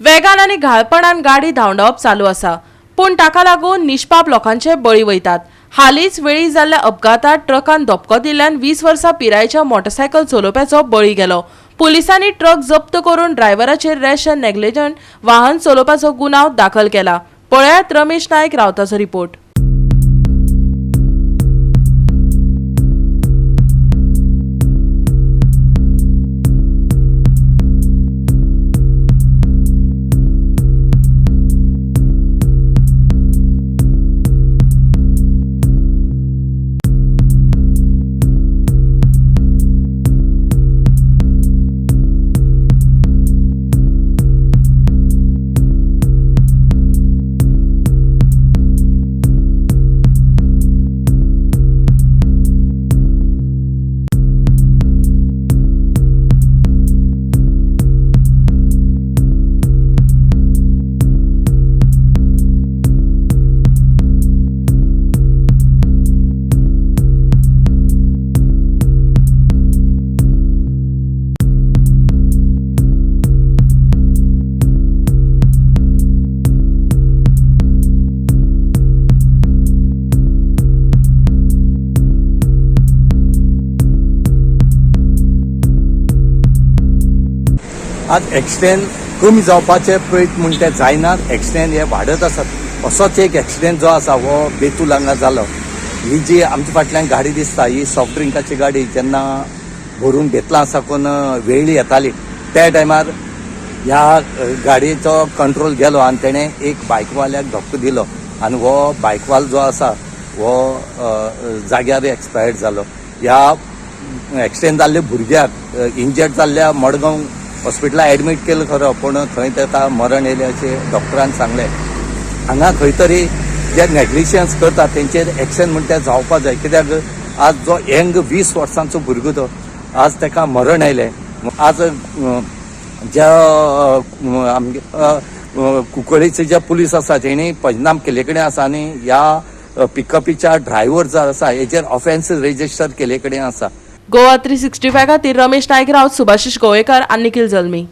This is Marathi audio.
वेगान आनी घाळपणान गाडी धांवडावप चालू आसा, पूण ताका लागून निष्पाप लोकांचे बळी वयतात। हालींच वेळी जाल्ल्या अपघातात ट्रकान धपको दिल्ल्यान 20 वर्सां पिरायेच्या मोटरसायकल चलोवप्याचो बळी गेलो। पुलिसांनी ट्रक जप्त करून ड्रायव्हराचेर रॅश एंड नेग्लिजंट वाहन चलोवपाचो गुन्यांव दाखल केला। पळयात रमेश नायक रावताचो रिपोर्ट। आज एक्सिडेंट कमी जावपाचे प्रयत्न म्हणून ते जायनात। एक्सिडेंट हे वाडत आसात। असोच एक एक्सिडेंट जो आसा वो बेतूल हांगा जालो। ही जी आमच्या फाटल्यान गाडी दिसता ही सॉफ्ट ड्रिंकाची गाडी जेन्ना भरून घेतला साकून वेळी येताली त्या टायमार ह्या गाडयेचो कंट्रोल गेलो आनी तेणें एक बायकवाल्याक धक्को दिलो आनी वो बायकवाल जो आसा वो जाग्यार एक्सपायर्ड जालो। ह्या एक्सिडेंट जाल्ल्या भुरग्याक इंजर्ड जाल्ल्या मडगांव हॉस्पिटलात एडमीट केलं खरो, पण थंय ताका मरण येयलें अशें डॉक्टरान सांगलें। हांगा खंय तरी जे नेग्लिजन्स करता तेंचेर एक्शन म्हणटा तें जावपा जाय, कित्याक आज जो यंग 20 वर्सांचो भुरगो तो आज ताका मरण येयलें। आज ज्या कुंकळ्ळेचे जे पुलीस आसा तेणी पंचनाम केले कडेन आसा आनी ह्या पिकअपीच्या ड्रायव्हर जो आसा हेचेर ऑफेन्स रेजिस्टर केले कडेन आसा। गोवा 365 खातीर रमेश नायक रावत, सुभाशीश गोवेकर आनी निखिल जल्मी।